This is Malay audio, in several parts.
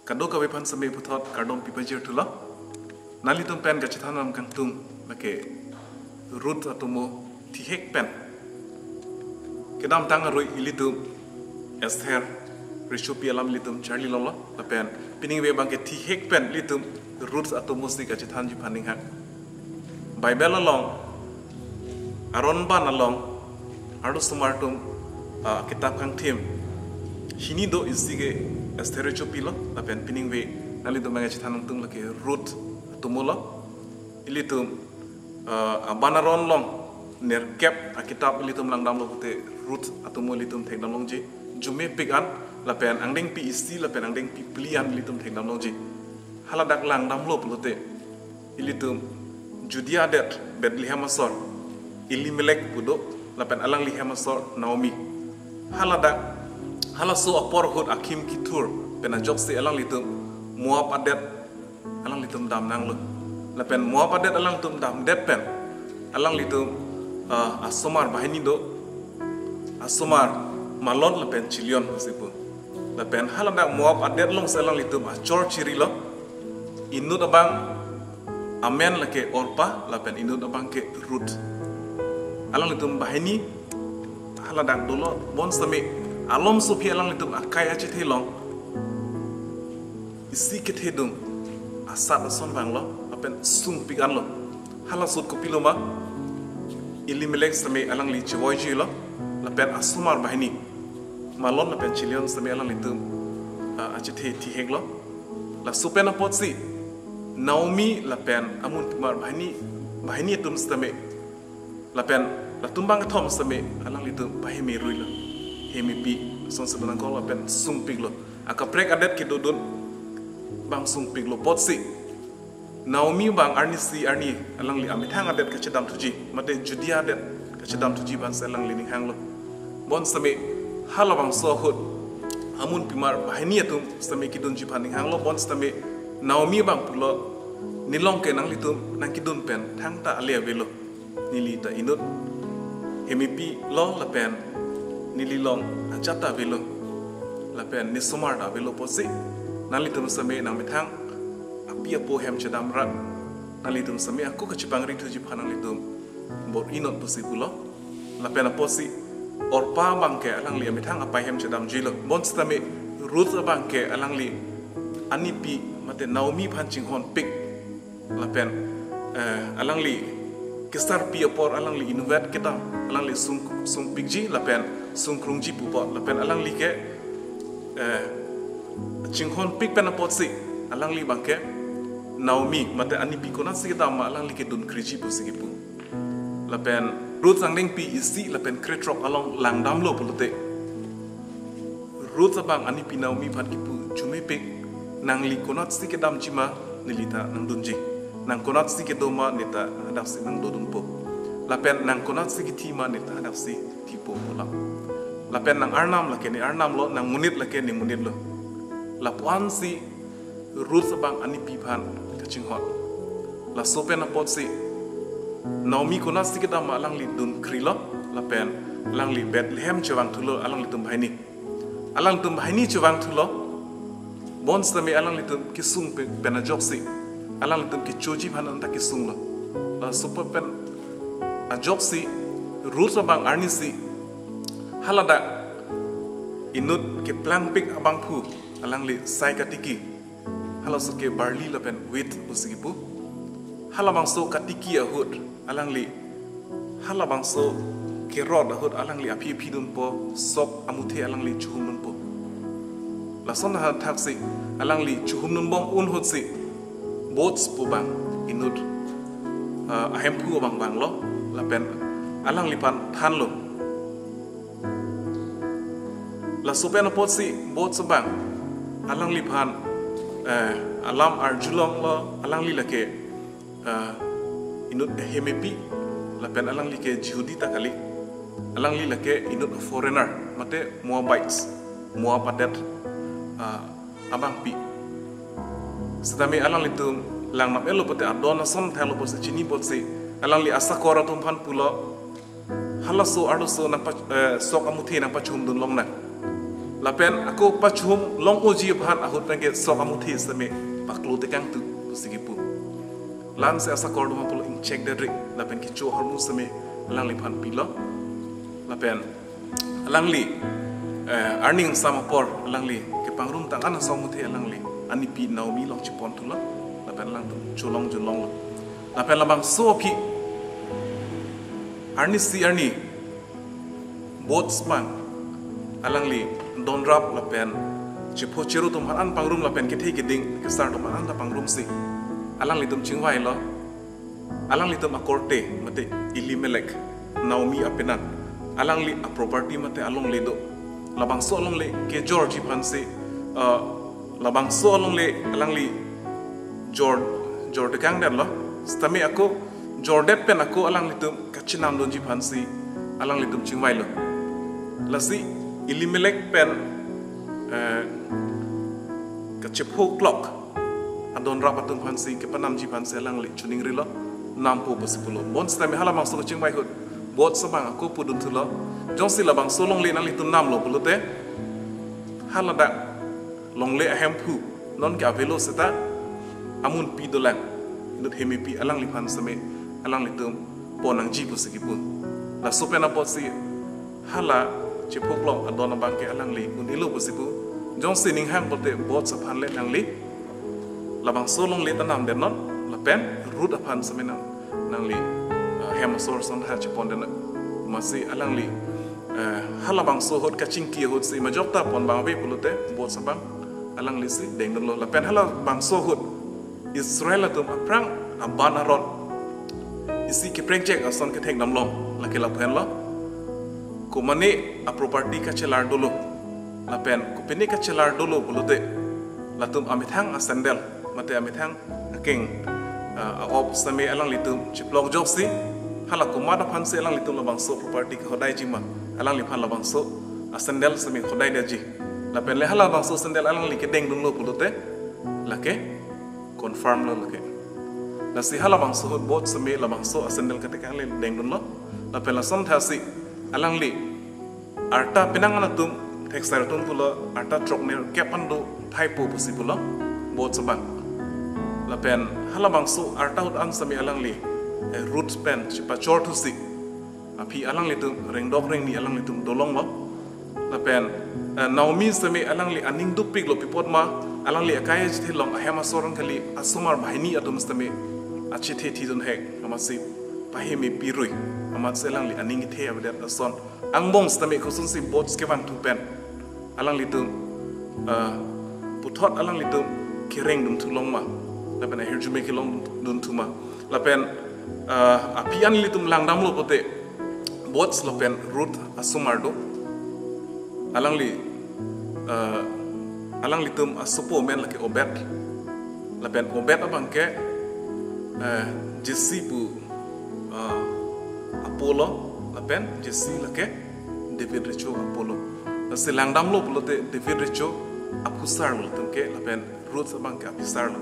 kado ka wepan sampai putot kardom pipajer tu lah. Nali tum pen ka citanam kang tum lake Ruth atau mo tihek pen. Kedam tang roi ilitum Esther Rishopi alam litum Charlie lolo la pen pining we bang ke tihek pen litum Ruth atau mo si ka citan ji paning hak. Bible along aron ban along ardo sumartum kitab kang tim hini do isige Esther Rishopi lo la pen pining we nali tum bang citanam tung lake Ruth atau mo lo ilitum banaron long ner kep akitab litum lang dam lo te Ruth atau mo litum thek dam long ji jume pigan la pen angdeng pi isti la pen angdeng pi plian litum thek dam long ji haladak lang dam lo plote ilitum Judea det Bethlehem asor Elimelech pudo la pen alang lihem asor Naomi haladak halaso apor hud akim kitur pen ajok se alang litum Moab adet alang litum dam nang lo la pen Moab adet alang tum dam det pen alang litum asomar bahini do asomar malon la pen chilion sipu la pen haladak Moab adet long selang litum achor chiri lo inut abang amen la ke orpa la pen inut abang ke Ruth alang litum bahini haladak dolo bon sami alom sopi alang litum akai ache thelong isi ke thedum asat ason bang lo apen sung pigan lo halasut ko piloma Elimelech sami alang li chewoi ji lo la pen asumar bahini malon la pen chilion sami alang li tum ache the ti hek lo la supen apot si Naomi la pen amun mar bahini tum sami la pen la tumbang thom sami alang li tum bahimi rui lo hemi pi son sebenang ko la pen sung pig lo akaprek adet ki dodon bang sung pig lo pot si Naomi bang arni alang li amithang adet ka chedam tuji mate Judea adet ka chedam tuji ban selang li ning hang lo bon sami halawang so hut amun pimar bahini atum sami kidun ji paning hang lo bon sami Naomi bang pulo nilong ke nang litum nang kidun pen thang ta alia velo nili ta inut hemipi lo la pen nili long achata velo la pen ni somar da velo posi nang litum sami nang mithang apia po hem chedam rat nalitum sami aku kecipang rintu ji phanang litum bor inot posi pulo la pena posi orpa bangke alang li amithang apai hem chedam jilo bon stami Ruth bangke alang li anipi mate Naomi phanching hon pik la pen alang li kisar pi apor alang li inovat ketam alang li sung pikji la pen sung krungji pupo la pen alang li ke chinghon pik pen posi alang li bangke Naomi mate ani pi kona sikita ma alang li ke dun kriji pu sigipu la pen Ruth sangdeng pi isi la pen kretrok along langdam lo pulute Ruth abang ani pi Naomi phan kipu jume pek nang li kona sikidam jima nilita nang dunji nang kona sikidoma nita hadap si nang dodun po la pen nang kona sikiti ma nita hadap si tipo pulang la pen nang arnam la ke ni arnam lo nang munit la ke ni munit lo la puan si Ruth abang ani pi phan kaching hot la sopen apot si Naomi kona sikita ma alang li dun krilo la pen alang li Bethlehem chewang thulo alang li tum bahini chewang thulo bon sami alang li tum kisung pe pena joksi alang li tum ki choji phan anta kisung lo la super pen a joksi Ruth abang arni si halada inut ke plang pik abang phu alang li sai katiki hala so ke barley la pen wait usigipu hala bang so katiki ahut alang li hala bang so ke rod ahut alang li api dun po sok amuthe alang li chuhum nun po la son ha taksi alang li chuhum nun bom un hut si boats pu bang inut ahem phu bang lo la pen alang li pan than lo la sopen pot si boats bang alang li pan alam arjulong lo alang li lake inut hemepi la pen alang li ke jihudi takali alang li lake inut foreigner mate Moabites Moab adet abang pi setami alang li tum lang nam elo pote adona son thalo pote chini pote alang li asakora tum phan pulo halaso ardoso nang sok amuthe nang pachum dun long na lapen aku pachum long oji phan ahut pengke sok amuthi same paklu te kang tu sigipu lan se asa kordo mapul in check the rig lapen ki cho hormu same lang li phan pilo lapen lang li earning sama por lang li ke pangrum tang ana somuthi lang li ani pi naumi long chipon tu la lapen lang tu cholong julong lo lapen labang so phi arni si arni boats bang alang li don rap lapen chipo chiru tum han pangrum lapen ke thei ke ding ke sar tum han pangrum si alang li tum chingwai lo alang li tum akorte mate ilimelek naomi apenan alang li a property mate along le do labang so along le ke george phansi labang so along le alang li jord kang dan lo stami ako jordet pen ako alang li tum kachinam don ji phansi alang li tum chingwai lo lasi ilimelek pen kachipo clock adon rapatung phansi ke panam ji phansi alang li chuning rilo nam po possible bon stami hala mang so chingwai hut bot sabang aku pudun thulo jong sila bang solong le nang li tum nam lo pulute hala da long le ahem phu non ka velo seta amun pi dolang nut hemi pi alang li phan same alang li tum ponang ji pu sikipun la sopena bot si hala chipok long adon bang ke alang li un ilo pu sipu jong sining hang bote bot sa phan le nang li la bang solong le tanam den non la pen root aphan same nang li hemasor son ha chipon den masi alang li hala bang so hot kaching ki hot si majokta pon bang be pulute bot sa bang alang li si deng lo la pen hala bang so hot Israel tum aprang abanarot isi ki prengchek ason ke thek namlom la ke la phen lo ko mane a property ka chelar dolo la pen ko peni ka chelar dolo pulute la tum amithang a sandal mate amithang king a op same alang li tum chiplok job si hala ko mada phan se alang li tum la bang so property ka hodai jima alang li phan la bang so a sandal same hodai de ji la pen le hala bang so sandal alang li ke deng dun lo pulute la ke confirm lo la ke la si hala bang so bot same la bang so a sandal ka te ka le deng dun lo la pen la som tha si alang li arta pinang na tum textile tum pulo arta trok ne kepan do thai po possible bot sabang la pen hala bang so arta hut an sami alang li root pen chipa chor thu si api alang li tum reng dok reng ni alang li tum dolong lo la pen naomi sami alang li aning du pik lo pipot ma alang li akai ji long a hema soron khali asumar bahini atum sami achi the thi dun hek amasi pahimi pirui amat selang li aning the abdet ason angbong sami khusun si bot skevan tu pen alang li tum puthot alang li tum kireng dum thulong ma la pen hirju me kilong dun thuma la pen apian li tum langdam lo pote bots lo pen root asumar do alang li tum asupo men la ke obet la pen obet abang ke jesibu Apollo la pen jesi la ke David Richo Apollo la se langdam lo polote David Richo apusar lo tum ke la pen root abang ke apisar lo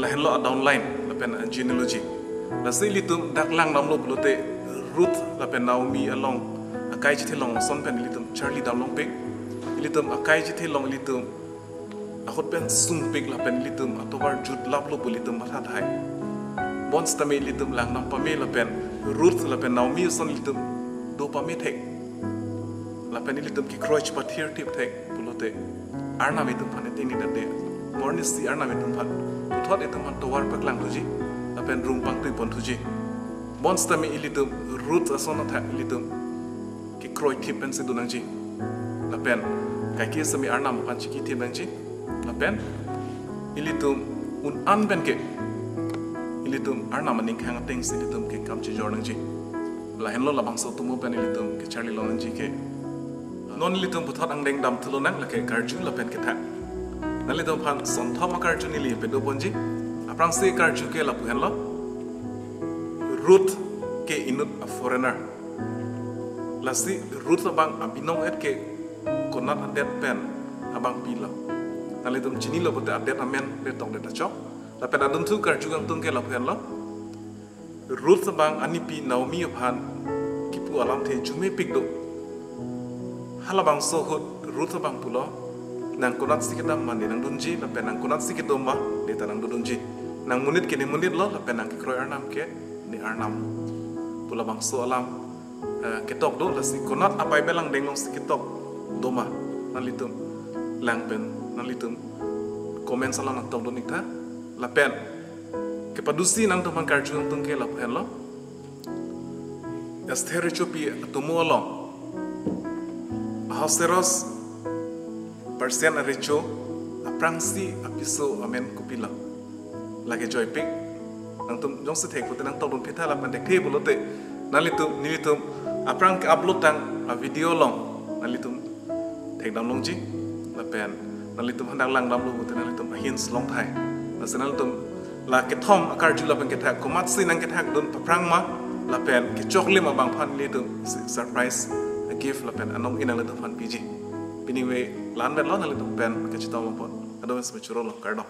la hello downline la pen genealogy la se li tum dak langdam lo polote root la pen Naomi along akai chi thelong son pen li tum Charlie downlong pe li tum akai chi thelong li tum ahot pen sung pek la pen li tum atobar jut lap lo li tum matha thai bons tame li tum langnam pame la pen root la pen Naomi son li tum do pame thek la pen li tum ki croch pathir tip thek pulote arna me tum phane teng ni date morning si arna me tum phan puthot etum han towar paklang tuji la pen room pang tu pon tuji bons tame li tum root asona tha li tum ki croch tip pen se dunang ji la pen kai ki sami arna mo phan chi tip nang ji la pen ilitum un an ben ke ilitum arna maning khang teng si ilitum ke kam chi jornang ji la henlo la bangso tumu pen ilitum ke Charlie lonang ji ke non ilitum puthot ang deng dam thulo nang la ke karju la pen ke tha na ilitum phan son thoma karju ni li pe do bonji aprang se karju ke la pu henlo Ruth ke inut a foreigner la si Ruth bang abinong et ke konat adet pen abang pila nali tum chini lo bote adet amen de tong de tachok la pen adum thu kar jugang tung ke la phen lo Ruth bang ani pi Naomi phan kipu alam the jume pik do hala bang so hot Ruth abang pulo nang kunat sikit dam mandi nang dunji la pen nang kunat sikit domba di tanang dunji nang munit kini munit lo la pen nang kikroy arnam ke ni arnam pula bang so alam ketok do la si kunat apai belang dengong sikit tok doma nan litum lang pen nan litum komen salam nang tok do nikta la pen ke padusi nang tuman karju nang tung ke la pen lo Esther chopi atumu along Hauseros persian arecho aprangsi apiso amen kupila lagi joy pick nang tum jong se thek putin nang tolun pita la pandek the bolote nalitum aprang ke upload tang a video long nalitum thek dam long ji la pen nalitum handang lang dam lu putin nalitum hints long thai nalitum la ke thom akar jula pen ke thak komat si nang ke thak don aprang ma la pen ke chokli ma bang phan litum surprise gift la pen anong ina la fan PG. Anyway, lan bet lo na litum pen ke chitaw mo po. Ado mas machuro lo kardo.